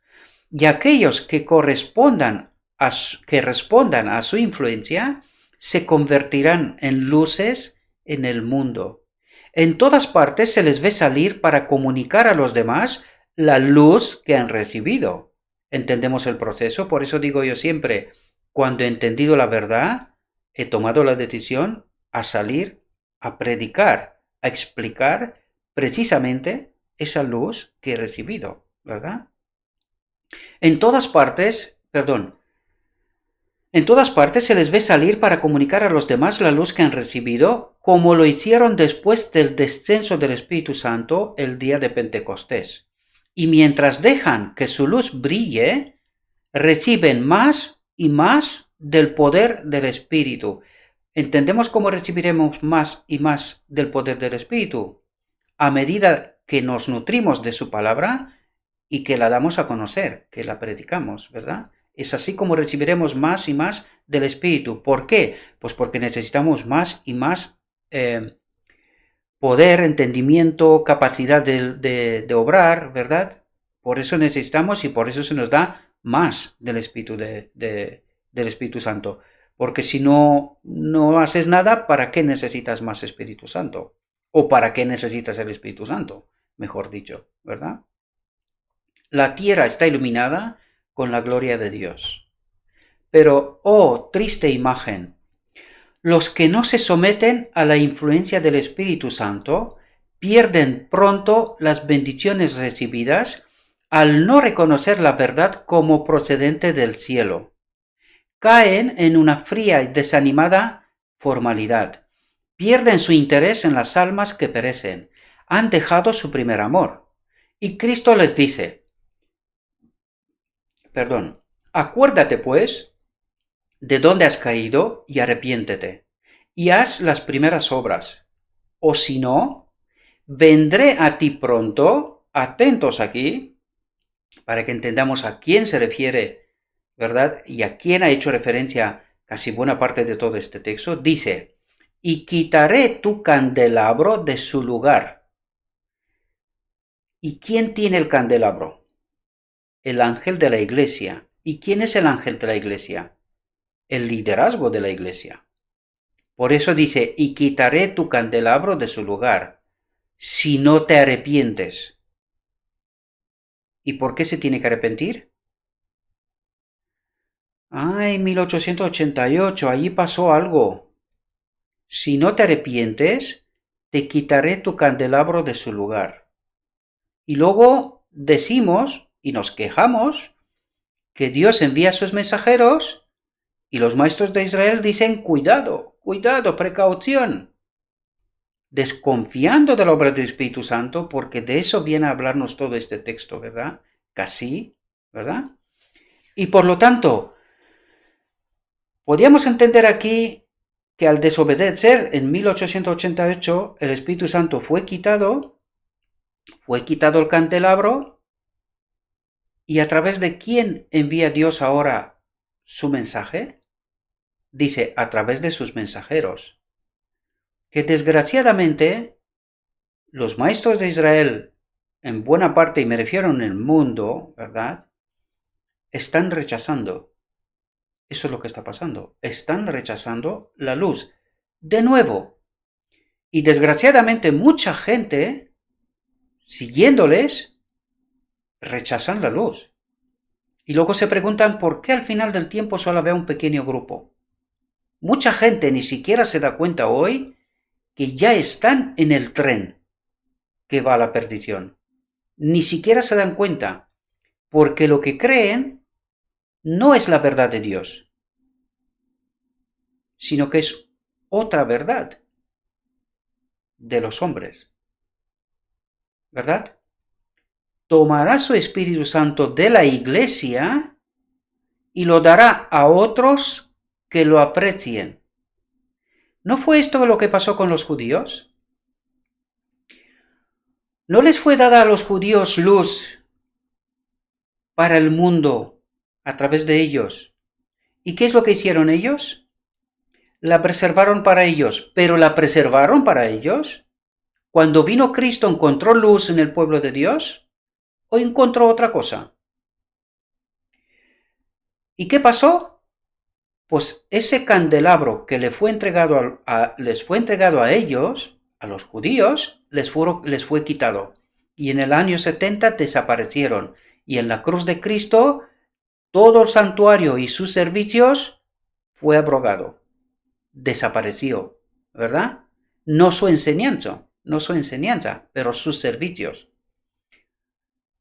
Y aquellos que respondan a su influencia se convertirán en luces en el mundo. En todas partes se les ve salir para comunicar a los demás la luz que han recibido. ¿Entendemos el proceso? Por eso digo yo siempre, cuando he entendido la verdad, he tomado la decisión a salir a predicar, a explicar precisamente esa luz que he recibido, ¿verdad? En todas partes se les ve salir para comunicar a los demás la luz que han recibido, como lo hicieron después del descenso del Espíritu Santo el día de Pentecostés. Y mientras dejan que su luz brille, reciben más y más del poder del Espíritu. ¿Entendemos cómo recibiremos más y más del poder del Espíritu? A medida que nos nutrimos de su palabra y que la damos a conocer, que la predicamos, ¿verdad? Es así como recibiremos más y más del Espíritu. ¿Por qué? Pues porque necesitamos más y más poder, entendimiento, capacidad de obrar, ¿verdad? Por eso necesitamos y por eso se nos da más del Espíritu, del Espíritu Santo. Porque si no haces nada, ¿para qué necesitas más Espíritu Santo? ¿O para qué necesitas el Espíritu Santo? Mejor dicho, ¿verdad? La tierra está iluminada con la gloria de Dios. Pero, oh, triste imagen, los que no se someten a la influencia del Espíritu Santo pierden pronto las bendiciones recibidas al no reconocer la verdad como procedente del cielo. Caen en una fría y desanimada formalidad. Pierden su interés en las almas que perecen. Han dejado su primer amor. Y Cristo les dice, acuérdate pues de dónde has caído y arrepiéntete, y haz las primeras obras. O si no, vendré a ti pronto, atentos aquí, para que entendamos a quién se refiere, ¿verdad? Y a quién ha hecho referencia casi buena parte de todo este texto. Dice, y quitaré tu candelabro de su lugar. ¿Y quién tiene el candelabro? El ángel de la iglesia. ¿Y quién es el ángel de la iglesia? El liderazgo de la iglesia. Por eso dice, y quitaré tu candelabro de su lugar, si no te arrepientes. ¿Y por qué se tiene que arrepentir? Ay, 1888, allí pasó algo. Si no te arrepientes, te quitaré tu candelabro de su lugar. Y luego decimos y nos quejamos que Dios envía a sus mensajeros y los maestros de Israel dicen, cuidado, cuidado, precaución, desconfiando de la obra del Espíritu Santo, porque de eso viene a hablarnos todo este texto, ¿verdad? Casi, ¿verdad? Y por lo tanto, podríamos entender aquí que al desobedecer en 1888 el Espíritu Santo fue quitado el candelabro, y a través de quién envía Dios ahora su mensaje. Dice, a través de sus mensajeros, que desgraciadamente los maestros de Israel, en buena parte, y me refiero en el mundo, ¿verdad?, están rechazando. Eso es lo que está pasando. Están rechazando la luz. De nuevo. Y desgraciadamente mucha gente, siguiéndoles, rechazan la luz. Y luego se preguntan por qué al final del tiempo solo había un pequeño grupo. Mucha gente ni siquiera se da cuenta hoy que ya están en el tren que va a la perdición. Ni siquiera se dan cuenta, porque lo que creen no es la verdad de Dios, sino que es otra verdad de los hombres. ¿Verdad? Tomará su Espíritu Santo de la iglesia y lo dará a otros que lo aprecien. ¿No fue esto lo que pasó con los judíos? ¿No les fue dada a los judíos luz para el mundo a través de ellos? ¿Y qué es lo que hicieron ellos? La preservaron para ellos, pero la preservaron para ellos. Cuando vino Cristo, ¿encontró luz en el pueblo de Dios o encontró otra cosa? ¿Y qué pasó? Pues ese candelabro que les fue entregado a ellos, a los judíos, les fue quitado. Y en el año 70 desaparecieron. Y en la cruz de Cristo, todo el santuario y sus servicios fue abrogado. Desapareció, ¿verdad? No su enseñanza, pero sus servicios.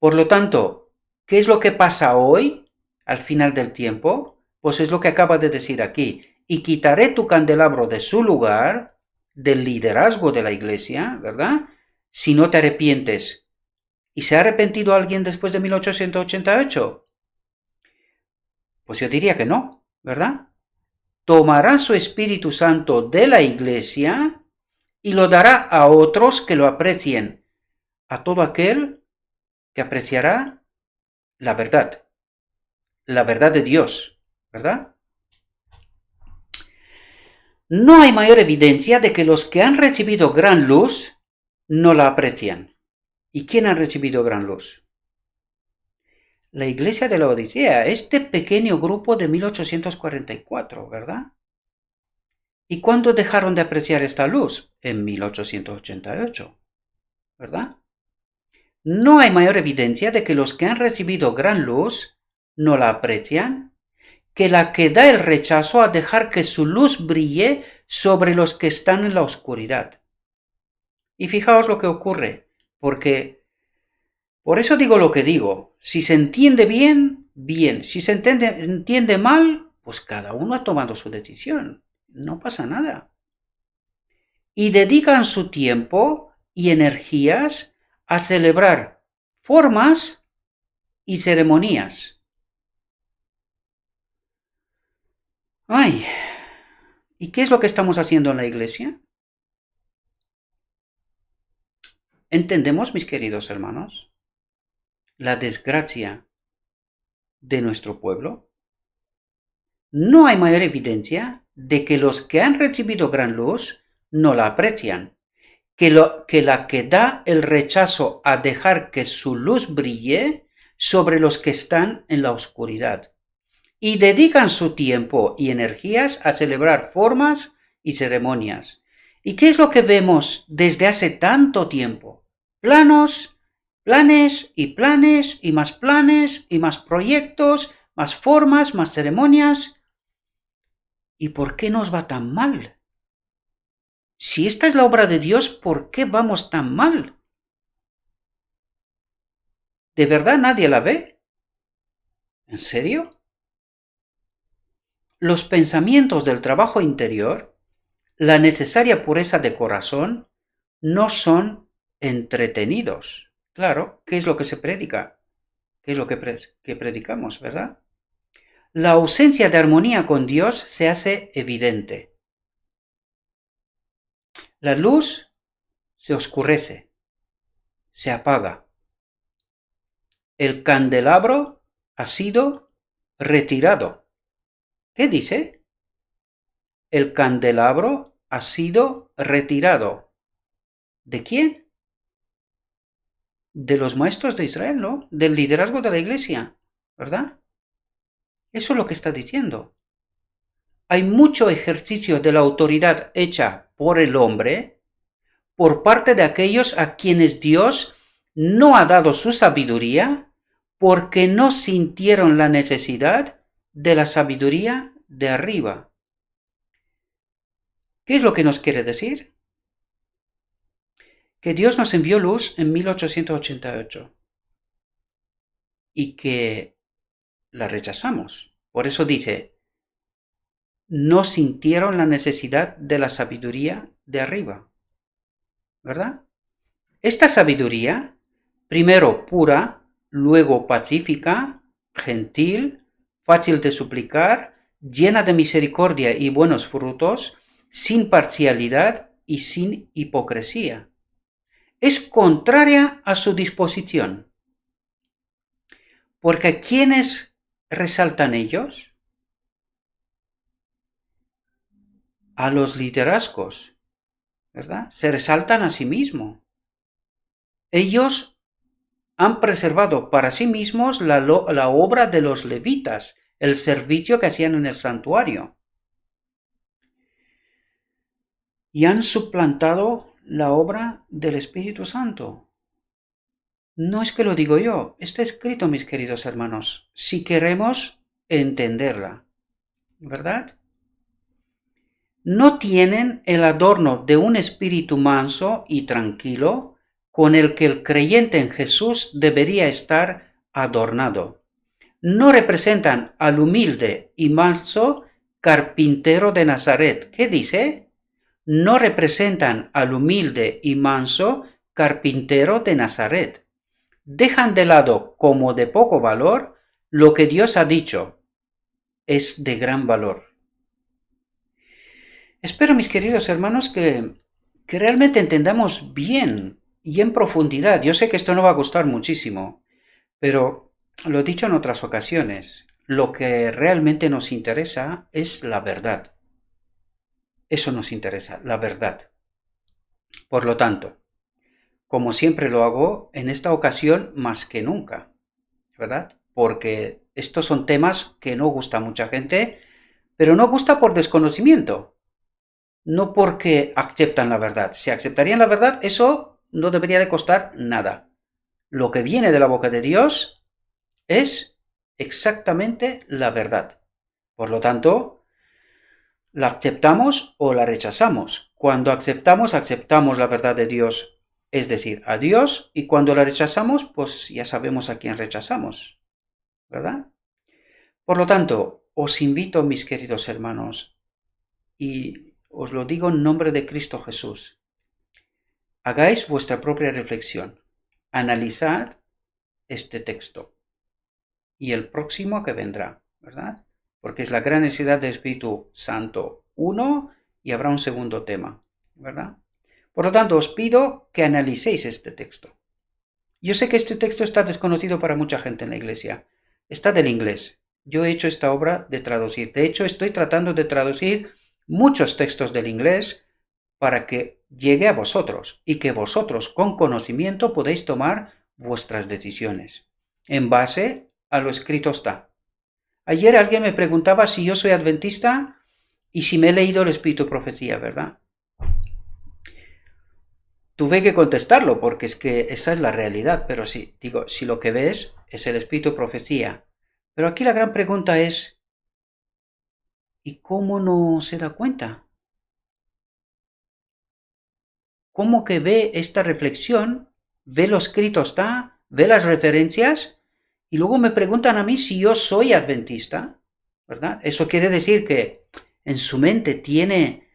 Por lo tanto, ¿qué es lo que pasa hoy, al final del tiempo? Pues es lo que acaba de decir aquí. Y quitaré tu candelabro de su lugar, del liderazgo de la iglesia, ¿verdad? Si no te arrepientes. ¿Y se ha arrepentido alguien después de 1888? Pues yo diría que no, ¿verdad? Tomará su Espíritu Santo de la iglesia y lo dará a otros que lo aprecien, a todo aquel que apreciará la verdad de Dios, ¿verdad? No hay mayor evidencia de que los que han recibido gran luz no la aprecian. ¿Y quién ha recibido gran luz? La iglesia de la Odisea, este pequeño grupo de 1844, ¿verdad? ¿Y cuándo dejaron de apreciar esta luz? En 1888, ¿verdad? No hay mayor evidencia de que los que han recibido gran luz no la aprecian que la que da el rechazo a dejar que su luz brille sobre los que están en la oscuridad. Y fijaos lo que ocurre, porque por eso digo lo que digo. Si se entiende bien, bien. Si se entiende mal, pues cada uno ha tomado su decisión. No pasa nada. Y dedican su tiempo y energías a celebrar formas y ceremonias. Ay, ¿y qué es lo que estamos haciendo en la iglesia? ¿Entendemos, mis queridos hermanos, la desgracia de nuestro pueblo? No hay mayor evidencia de que los que han recibido gran luz no la aprecian, que la que da el rechazo a dejar que su luz brille sobre los que están en la oscuridad, y dedican su tiempo y energías a celebrar formas y ceremonias. ¿Y qué es lo que vemos desde hace tanto tiempo? Planes y más proyectos, más formas, más ceremonias. ¿Y por qué nos va tan mal? Si esta es la obra de Dios, ¿por qué vamos tan mal? ¿De verdad nadie la ve? ¿En serio? Los pensamientos del trabajo interior, la necesaria pureza de corazón, no son entretenidos. Claro, ¿qué es lo que se predica? ¿Qué es lo que predicamos, verdad? La ausencia de armonía con Dios se hace evidente. La luz se oscurece, se apaga. El candelabro ha sido retirado. ¿Qué dice? El candelabro ha sido retirado. ¿De quién? De los maestros de Israel, ¿no? Del liderazgo de la iglesia, ¿verdad? Eso es lo que está diciendo. Hay mucho ejercicio de la autoridad hecha por el hombre por parte de aquellos a quienes Dios no ha dado su sabiduría porque no sintieron la necesidad de la sabiduría de arriba. ¿Qué es lo que nos quiere decir? Que Dios nos envió luz en 1888 y que la rechazamos. Por eso dice, no sintieron la necesidad de la sabiduría de arriba, ¿verdad? Esta sabiduría, primero pura, luego pacífica, gentil, fácil de suplicar, llena de misericordia y buenos frutos, sin parcialidad y sin hipocresía. Es contraria a su disposición. Porque ¿quiénes resaltan ellos? A los liderazgos, ¿verdad? Se resaltan a sí mismos. Ellos han preservado para sí mismos la obra de los levitas, el servicio que hacían en el santuario. Y han suplantado la obra del Espíritu Santo. No es que lo digo yo, está escrito, mis queridos hermanos, si queremos entenderla, ¿verdad? No tienen el adorno de un espíritu manso y tranquilo con el que el creyente en Jesús debería estar adornado. No representan al humilde y manso carpintero de Nazaret. ¿Qué dice? No representan al humilde y manso carpintero de Nazaret. Dejan de lado como de poco valor lo que Dios ha dicho. Es de gran valor. Espero, mis queridos hermanos, que realmente entendamos bien y en profundidad. Yo sé que esto no va a gustar muchísimo, pero lo he dicho en otras ocasiones, lo que realmente nos interesa es la verdad. Eso nos interesa, la verdad. Por lo tanto, como siempre lo hago, en esta ocasión más que nunca, ¿verdad? Porque estos son temas que no gusta a mucha gente, pero no gusta por desconocimiento, no porque aceptan la verdad. Si aceptarían la verdad, eso no debería de costar nada. Lo que viene de la boca de Dios es exactamente la verdad. Por lo tanto, la aceptamos o la rechazamos. Cuando aceptamos, aceptamos la verdad de Dios, es decir, a Dios, y cuando la rechazamos, pues ya sabemos a quién rechazamos, ¿verdad? Por lo tanto, os invito, mis queridos hermanos, y os lo digo en nombre de Cristo Jesús, hagáis vuestra propia reflexión, analizad este texto y el próximo que vendrá, ¿verdad? Porque es la gran necesidad del Espíritu Santo, uno, y habrá un segundo tema, ¿verdad? Por lo tanto, os pido que analicéis este texto. Yo sé que este texto está desconocido para mucha gente en la iglesia. Está del inglés. Yo he hecho esta obra de traducir. De hecho, estoy tratando de traducir muchos textos del inglés para que llegue a vosotros y que vosotros con conocimiento podéis tomar vuestras decisiones en base a lo escrito está. Ayer alguien me preguntaba si yo soy adventista y si me he leído el Espíritu de Profecía, ¿verdad? Tuve que contestarlo porque es que esa es la realidad, pero sí, digo, si lo que ves es el Espíritu de Profecía. Pero aquí la gran pregunta es, ¿y cómo no se da cuenta? ¿Cómo que ve esta reflexión, ve lo escrito está, ve las referencias y luego me preguntan a mí si yo soy adventista, ¿verdad? Eso quiere decir que en su mente tiene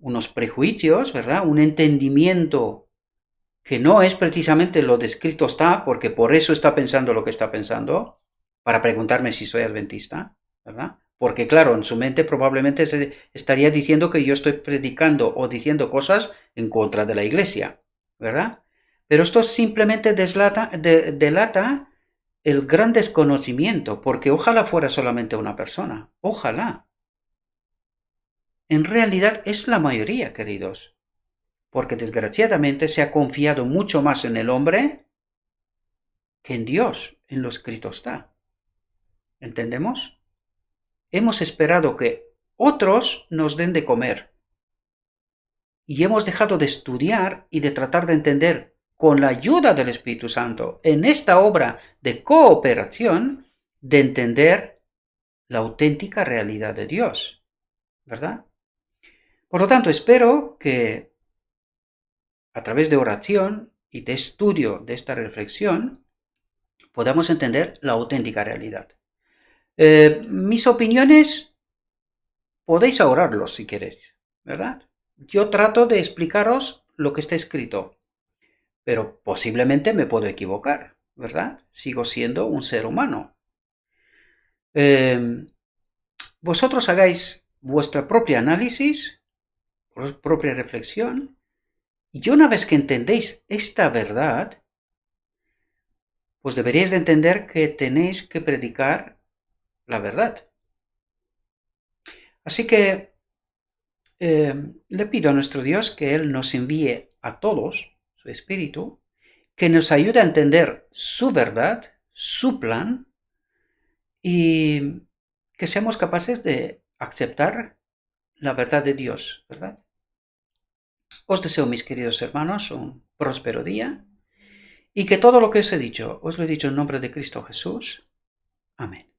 unos prejuicios, ¿verdad? Un entendimiento que no es precisamente lo descrito está, porque por eso está pensando lo que está pensando, para preguntarme si soy adventista, ¿verdad? Porque claro, en su mente probablemente se estaría diciendo que yo estoy predicando o diciendo cosas en contra de la iglesia, ¿verdad? Pero esto simplemente delata el gran desconocimiento, porque ojalá fuera solamente una persona, ojalá. En realidad es la mayoría, queridos, porque desgraciadamente se ha confiado mucho más en el hombre que en Dios, en lo escrito está. ¿Entendemos? Hemos esperado que otros nos den de comer y hemos dejado de estudiar y de tratar de entender con la ayuda del Espíritu Santo en esta obra de cooperación, de entender la auténtica realidad de Dios, ¿verdad? Por lo tanto, espero que a través de oración y de estudio de esta reflexión podamos entender la auténtica realidad. Mis opiniones podéis ahorrarlos si queréis, ¿verdad? Yo trato de explicaros lo que está escrito, pero posiblemente me puedo equivocar, ¿verdad? Sigo siendo un ser humano. Vosotros hagáis vuestra propia análisis, vuestra propia reflexión, y una vez que entendéis esta verdad, pues deberíais de entender que tenéis que predicar la verdad. Así que le pido a nuestro Dios que Él nos envíe a todos su Espíritu, que nos ayude a entender su verdad, su plan, y que seamos capaces de aceptar la verdad de Dios, ¿verdad? Os deseo, mis queridos hermanos, un próspero día, y que todo lo que os he dicho, os lo he dicho en nombre de Cristo Jesús. Amén.